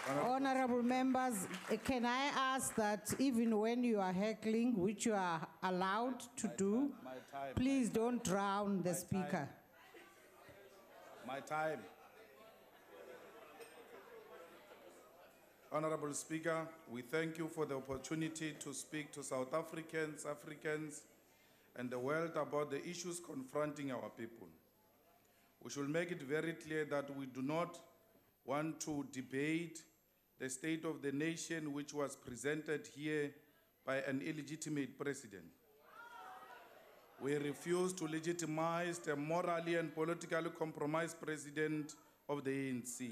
Honorable members, can I ask that even when you are heckling, which you are allowed to do, please don't drown the speaker. My time. Honorable Speaker, we thank you for the opportunity to speak to South Africans, Africans, and the world about the issues confronting our people. We should make it very clear that we do not want to debate the state of the nation which was presented here by an illegitimate president. We refuse to legitimize the morally and politically compromised president of the ANC.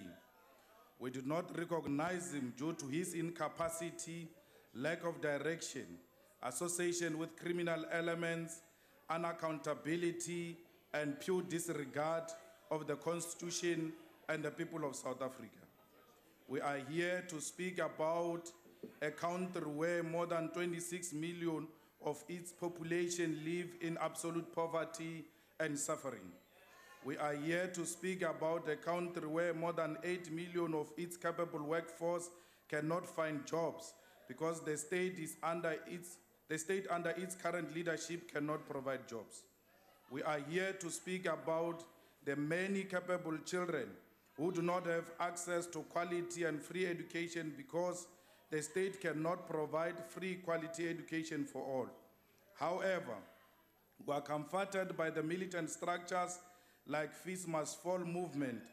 We do not recognize him due to his incapacity, lack of direction, association with criminal elements, unaccountability, and pure disregard of the Constitution and the people of South Africa. We are here to speak about a country where more than 26 million of its population live in absolute poverty and suffering. We are here to speak about a country where more than 8 million of its capable workforce cannot find jobs because the state under its current leadership cannot provide jobs. We are here to speak about the many capable children who do not have access to quality and free education because the state cannot provide free quality education for all. However, we are comforted by the militant structures like Fees Must Fall movement,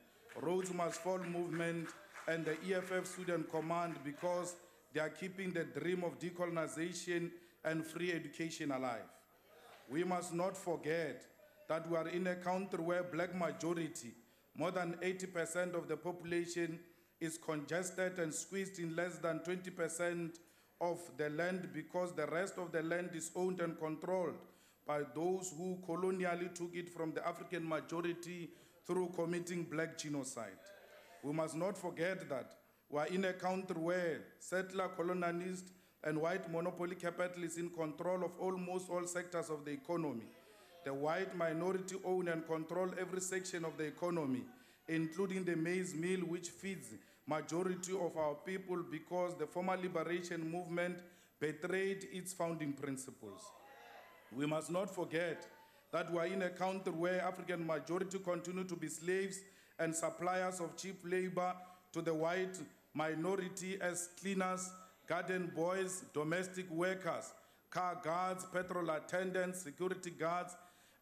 Roads Must Fall movement, and the EFF Students Command because they are keeping the dream of decolonization and free education alive. We must not forget that we are in a country where black majority, more than 80% of the population, is congested and squeezed in less than 20% of the land because the rest of the land is owned and controlled by those who colonially took it from the African majority through committing black genocide. We must not forget that we are in a country where settler, colonialist, and white monopoly capitalists in control of almost all sectors of the economy. The white minority own and control every section of the economy, including the maize mill, which feeds majority of our people because the former liberation movement betrayed its founding principles. We must not forget that we are in a country where African majority continue to be slaves and suppliers of cheap labor to the white minority as cleaners, garden boys, domestic workers, car guards, petrol attendants, security guards,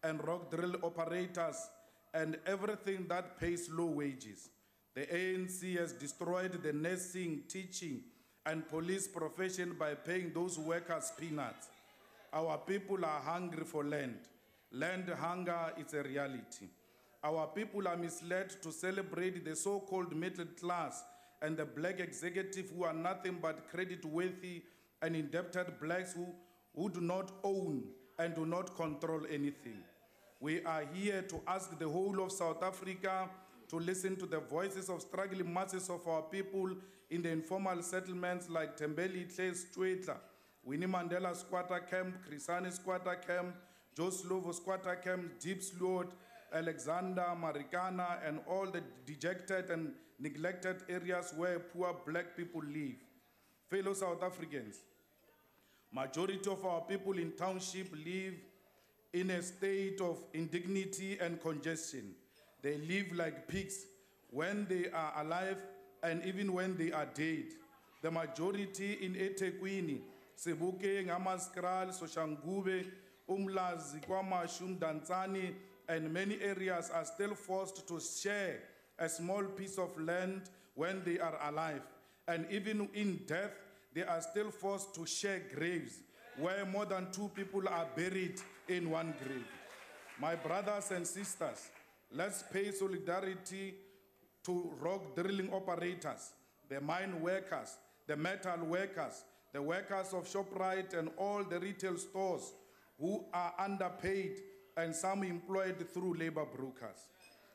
and rock drill operators, and everything that pays low wages. The ANC has destroyed the nursing, teaching, and police profession by paying those workers peanuts. Our people are hungry for land. Land hunger is a reality. Our people are misled to celebrate the so-called middle class and the black executive who are nothing but credit-worthy and indebted blacks who do not own and do not control anything. We are here to ask the whole of South Africa to listen to the voices of struggling masses of our people in the informal settlements like Tembeli, Twetla, Winnie Mandela Squatter Camp, Krisani Squatter Camp, Joe Slovo Squatter Camp, Deep Sloat, Alexander, Marikana, and all the dejected and neglected areas where poor black people live. Fellow South Africans, majority of our people in township live in a state of indignity and congestion. They live like pigs when they are alive and even when they are dead. The majority in eThekwini, Sebokeng, Amaskral, Soshangube, Umlazi, KwaMashu, Dantsane, and many areas are still forced to share a small piece of land when they are alive. And even in death, they are still forced to share graves where more than 2 people are buried in one grave. My brothers and sisters, let's pay solidarity to rock drilling operators, the mine workers, the metal workers, the workers of ShopRite and all the retail stores who are underpaid and some employed through labor brokers.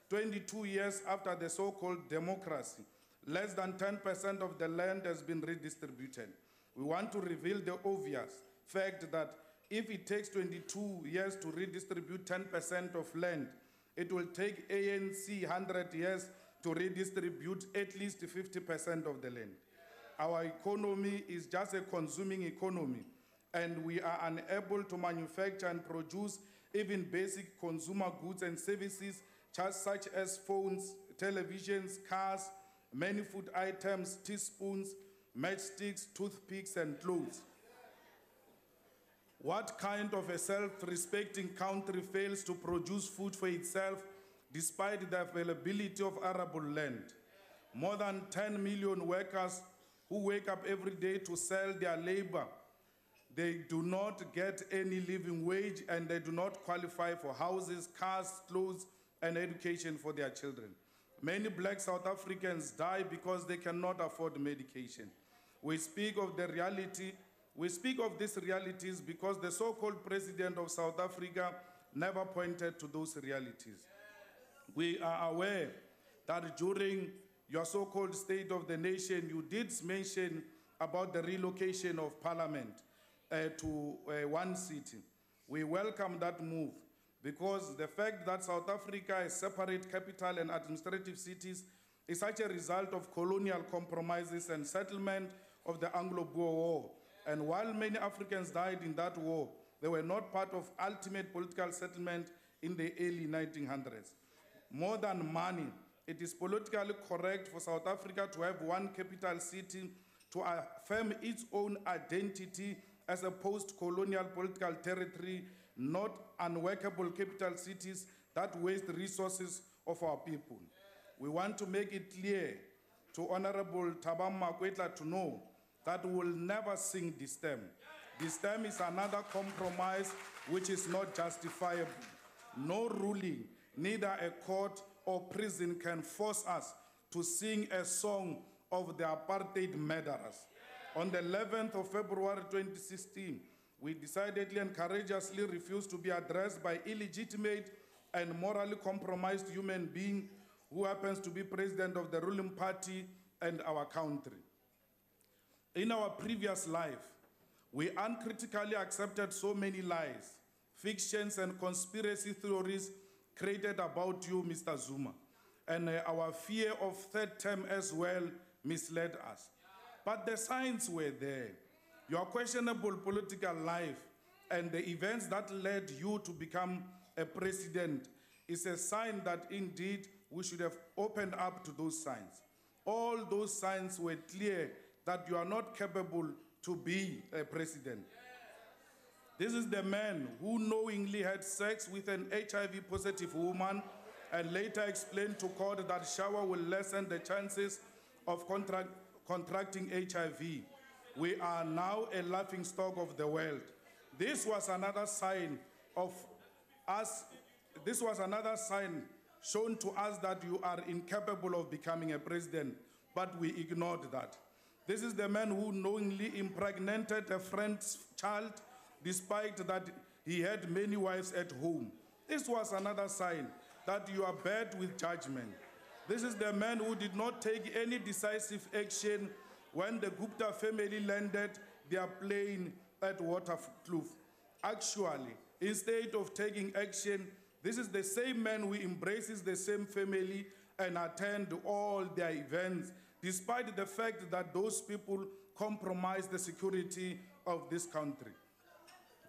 22 years after the so-called democracy, less than 10% of the land has been redistributed. We want to reveal the obvious fact that if it takes 22 years to redistribute 10% of land, it will take ANC 100 years to redistribute at least 50% of the land. Our economy is just a consuming economy, and we are unable to manufacture and produce even basic consumer goods and services just such as phones, televisions, cars, many food items, teaspoons, matchsticks, toothpicks, and clothes. What kind of a self-respecting country fails to produce food for itself despite the availability of arable land? More than 10 million workers who wake up every day to sell their labor, they do not get any living wage, and they do not qualify for houses, cars, clothes, and education for their children. Many black South Africans die because they cannot afford medication. We speak of these realities because the so-called president of South Africa never pointed to those realities. We are aware that during your so-called State of the Nation, you did mention about the relocation of Parliament to one city. We welcome that move because the fact that South Africa has separate capital and administrative cities is such a result of colonial compromises and settlement of the Anglo-Boer War. And while many Africans died in that war, they were not part of ultimate political settlement in the early 1900s. More than money, it is politically correct for South Africa to have one capital city to affirm its own identity as a post-colonial political territory, not unworkable capital cities that waste resources of our people. We want to make it clear to Honorable Thabang Makwetla to know that we will never sing this term. This term is another compromise which is not justifiable. No ruling, neither a court or prison can force us to sing a song of the apartheid murderers. On the 11th of February 2016, we decidedly and courageously refused to be addressed by illegitimate and morally compromised human being who happens to be president of the ruling party and our country. In our previous life, we uncritically accepted so many lies, fictions, and conspiracy theories created about you, Mr. Zuma. And our fear of third term as well misled us. But the signs were there. Your questionable political life and the events that led you to become a president is a sign that indeed we should have opened up to those signs. All those signs were clear that you are not capable to be a president. This is the man who knowingly had sex with an HIV-positive woman and later explained to court that shower will lessen the chances of contracting HIV. We are now a laughingstock of the world. This was another sign of us. This was another sign shown to us that you are incapable of becoming a president, but we ignored that. This is the man who knowingly impregnated a friend's child despite that he had many wives at home. This was another sign that you are bad with judgment. This is the man who did not take any decisive action when the Gupta family landed their plane at Waterkloof. Actually, instead of taking action, this is the same man who embraces the same family and attend all their events, despite the fact that those people compromise the security of this country.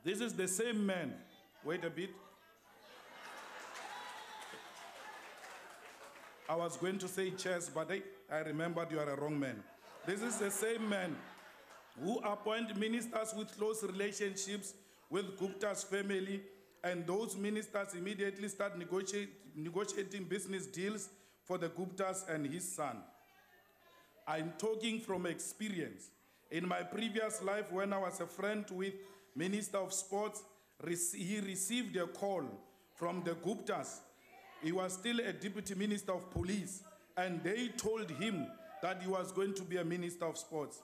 This is the same man. Wait a bit. I was going to say chess, but I remembered you are a wrong man. This is the same man who appoint ministers with close relationships with Gupta's family, and those ministers immediately start negotiating business deals for the Guptas and his son. I'm talking from experience. In my previous life, when I was a friend with Minister of Sports, he received a call from the Guptas. He was still a deputy minister of police, and they told him that he was going to be a minister of sports.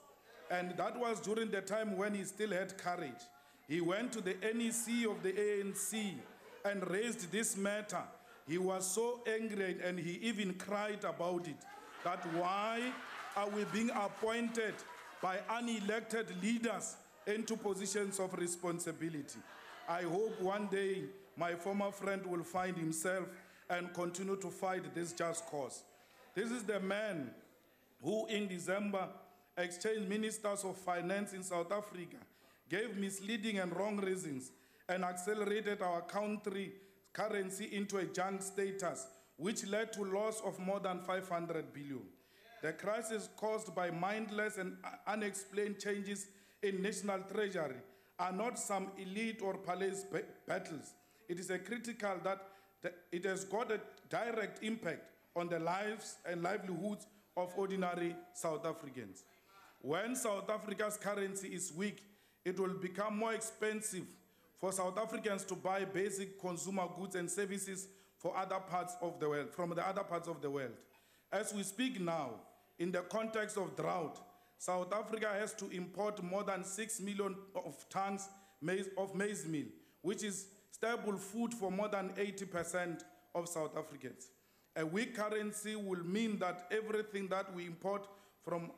And that was during the time when he still had courage. He went to the NEC of the ANC and raised this matter. He was so angry, and he even cried about it, that why are we being appointed by unelected leaders into positions of responsibility? I hope one day my former friend will find himself and continue to fight this just cause. This is the man who in December exchanged ministers of finance in South Africa, gave misleading and wrong reasons, and accelerated our country currency into a junk status, which led to loss of more than 500 billion. The crisis caused by mindless and unexplained changes in national treasury are not some elite or palace battles. It is a critical that it has got a direct impact on the lives and livelihoods of ordinary South Africans. When South Africa's currency is weak, it will become more expensive for South Africans to buy basic consumer goods and services for other parts of the world, from the other parts of the world. As we speak now, in the context of drought, South Africa has to import more than 6 million of tons of maize meal, which is stable food for more than 80% of South Africans. A weak currency will mean that everything that we import from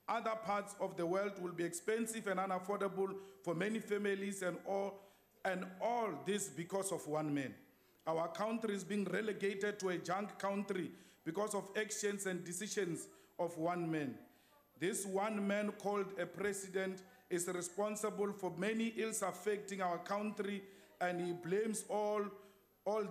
other parts of the world will be expensive and unaffordable for many families, and all this because of one man. Our country is being relegated to a junk country because of actions and decisions of one man. This one man called a president is responsible for many ills affecting our country, and he blames all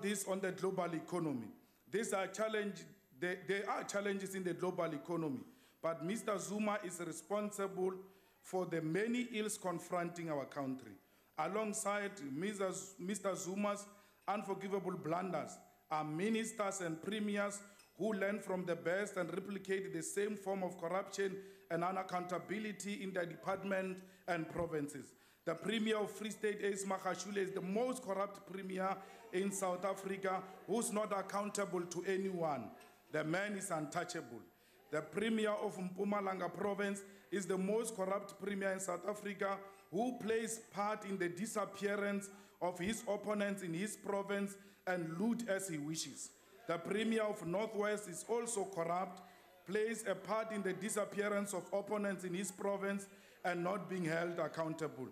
this on the global economy. There are challenges in the global economy, but Mr. Zuma is responsible for the many ills confronting our country. Alongside Mr. Zuma's unforgivable blunders are ministers and premiers who learn from the best and replicate the same form of corruption and unaccountability in their department and provinces. The Premier of Free State, Ace Magashule, is the most corrupt Premier in South Africa who's not accountable to anyone. The man is untouchable. The Premier of Mpumalanga Province is the most corrupt Premier in South Africa who plays part in the disappearance of his opponents in his province and loot as he wishes. The Premier of Northwest is also corrupt, plays a part in the disappearance of opponents in his province and not being held accountable.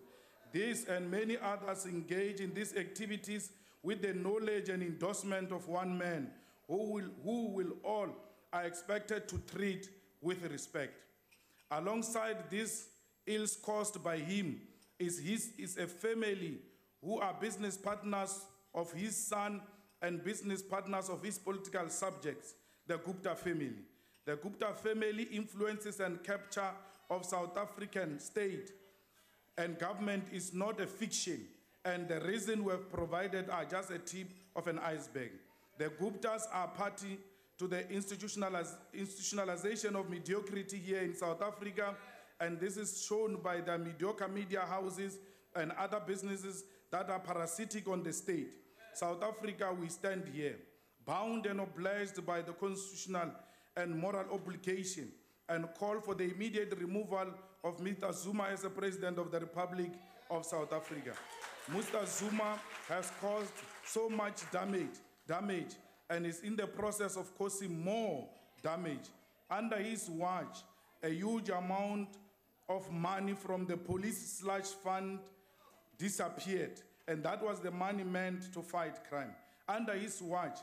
This and many others engage in these activities with the knowledge and endorsement of one man who will all are expected to treat with respect. Alongside these ills caused by him is a family who are business partners of his son and business partners of his political subjects, the Gupta family. The Gupta family influences and capture of South African state and government is not a fiction, and the reason we have provided are just a tip of an iceberg. The Guptas are party to the institutionalization of mediocrity here in South Africa, and this is shown by the mediocre media houses and other businesses that are parasitic on the state. South Africa, we stand here, bound and obliged by the constitutional and moral obligation, and call for the immediate removal of Mr. Zuma as the President of the Republic of South Africa. Mr. Zuma has caused so much damage and is in the process of causing more damage. Under his watch, a huge amount of money from the police slush fund disappeared, and that was the money meant to fight crime. Under his watch,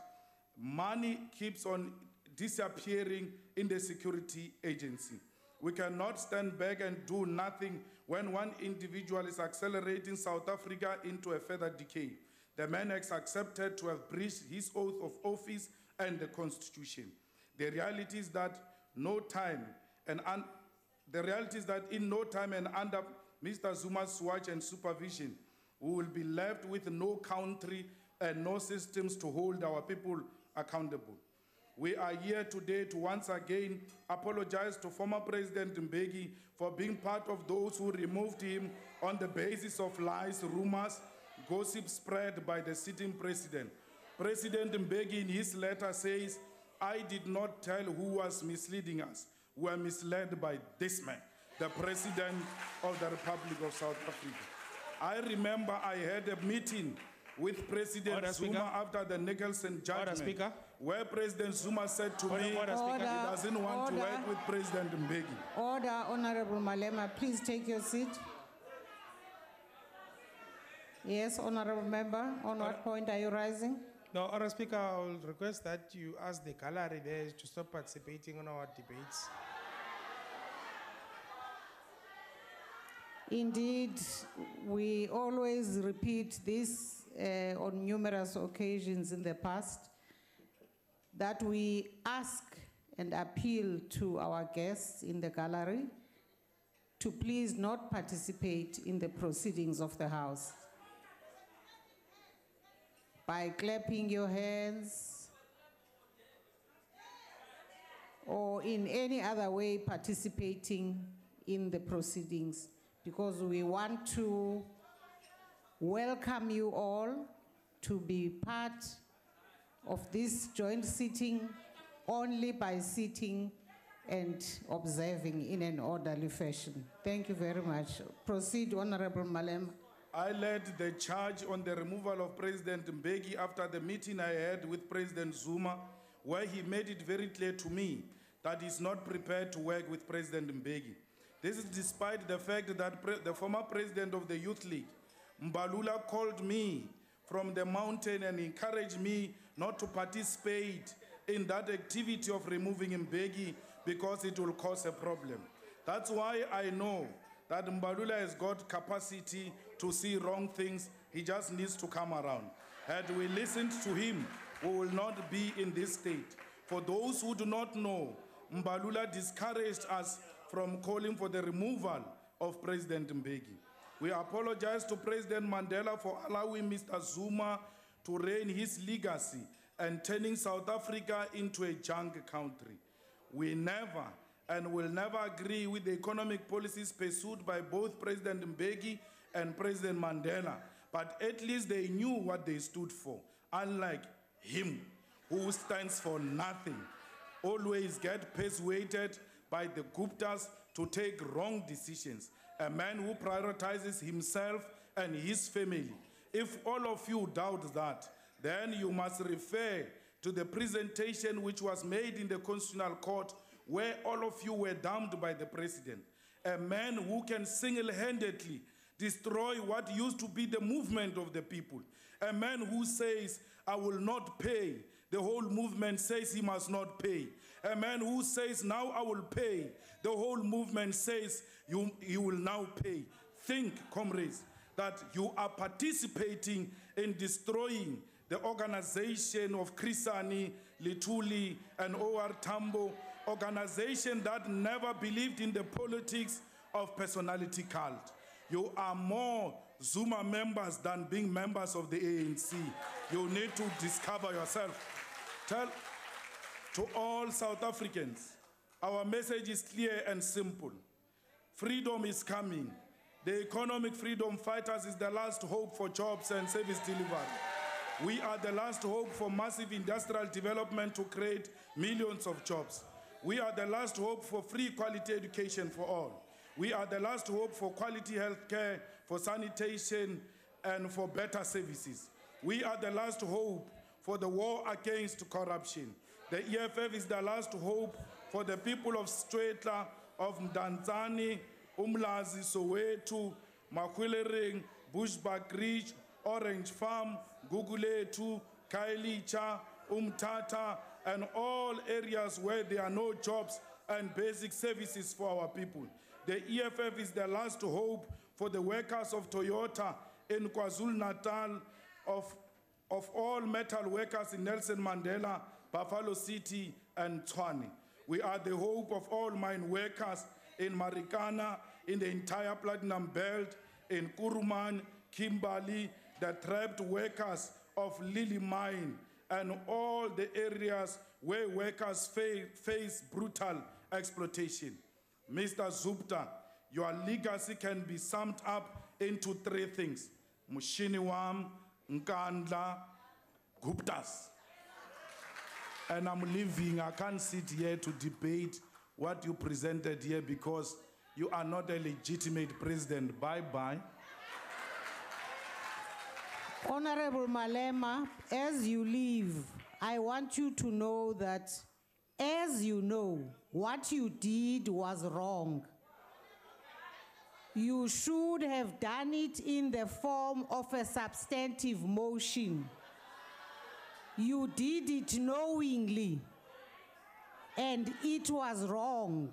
money keeps on disappearing in the security agency. We cannot stand back and do nothing when one individual is accelerating South Africa into a further decay. The man has accepted to have breached his oath of office and the Constitution. The reality is that in no time and under Mr. Zuma's watch and supervision, we will be left with no country and no systems to hold our people accountable. We are here today to once again apologize to former President Mbeki for being part of those who removed him on the basis of lies, rumors, gossip spread by the sitting president. President Mbeki in his letter says, "I did not tell who was misleading us. We were misled by this man, the President of the Republic of South Africa." I remember I had a meeting with President Zuma after the Nicholson judgment, where President Zuma said to me he doesn't want to work with President Mbeki. Order, Honorable Malema, please take your seat. Yes, Honorable Member, on what point are you rising? No, Honourable Speaker, I will request that you ask the gallery there to stop participating in our debates. Indeed, we always repeat this on numerous occasions in the past, that we ask and appeal to our guests in the gallery to please not participate in the proceedings of the House by clapping your hands or in any other way participating in the proceedings, because we want to welcome you all to be part of this joint sitting only by sitting and observing in an orderly fashion. Thank you very much. Proceed, Honorable Malema. I led the charge on the removal of President Mbeki after the meeting I had with President Zuma, where he made it very clear to me that he's not prepared to work with President Mbeki. This is despite the fact that the former president of the Youth League, Mbalula, called me from the mountain and encouraged me not to participate in that activity of removing Mbeki because it will cause a problem. That's why I know that Mbalula has got capacity to see wrong things. He just needs to come around. Had we listened to him, we will not be in this state. For those who do not know, Mbalula discouraged us from calling for the removal of President Mbeki. We apologize to President Mandela for allowing Mr. Zuma to reign his legacy and turning South Africa into a junk country. We never and will never agree with the economic policies pursued by both President Mbeki and President Mandela, but at least they knew what they stood for, unlike him, who stands for nothing, always get persuaded by the Guptas to take wrong decisions, a man who prioritizes himself and his family. If all of you doubt that, then you must refer to the presentation which was made in the Constitutional Court, where all of you were damned by the president. A man who can single-handedly destroy what used to be the movement of the people. A man who says, I will not pay. The whole movement says he must not pay. A man who says, now I will pay. The whole movement says you will now pay. Think, comrades, that you are participating in destroying the organization of Krisani, Lituli, and O.R. Tambo, organization that never believed in the politics of personality cult. You are more Zuma members than being members of the ANC. You need to discover yourself. Tell to all South Africans, our message is clear and simple. Freedom is coming. The economic freedom fighters is the last hope for jobs and service delivery. We are the last hope for massive industrial development to create millions of jobs. We are the last hope for free quality education for all. We are the last hope for quality health care, for sanitation, and for better services. We are the last hope for the war against corruption. The EFF is the last hope for the people of Stretla, of Mdantsane, Umlazi, Soweto, Makwilering, Bushbuck Ridge, Orange Farm, Guguletu, Kailicha, Umtata, and all areas where there are no jobs and basic services for our people. The EFF is the last hope for the workers of Toyota in KwaZulu-Natal, of all metal workers in Nelson Mandela, Buffalo City, and Tshwane. We are the hope of all mine workers in Marikana, in the entire Platinum Belt, in Kuruman, Kimberley, the trapped workers of Lily Mine, and all the areas where workers face brutal exploitation. Mr. Zupta, your legacy can be summed up into three things: Mushiniwam, Nkandla, Guptas. And I'm leaving. I can't sit here to debate what you presented here because you are not a legitimate president. Bye-bye. Honorable Malema, as you leave, I want you to know that, as you know, what you did was wrong. You should have done it in the form of a substantive motion. you did it knowingly, and it was wrong,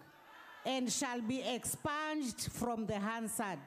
and shall be expunged from the Hansard.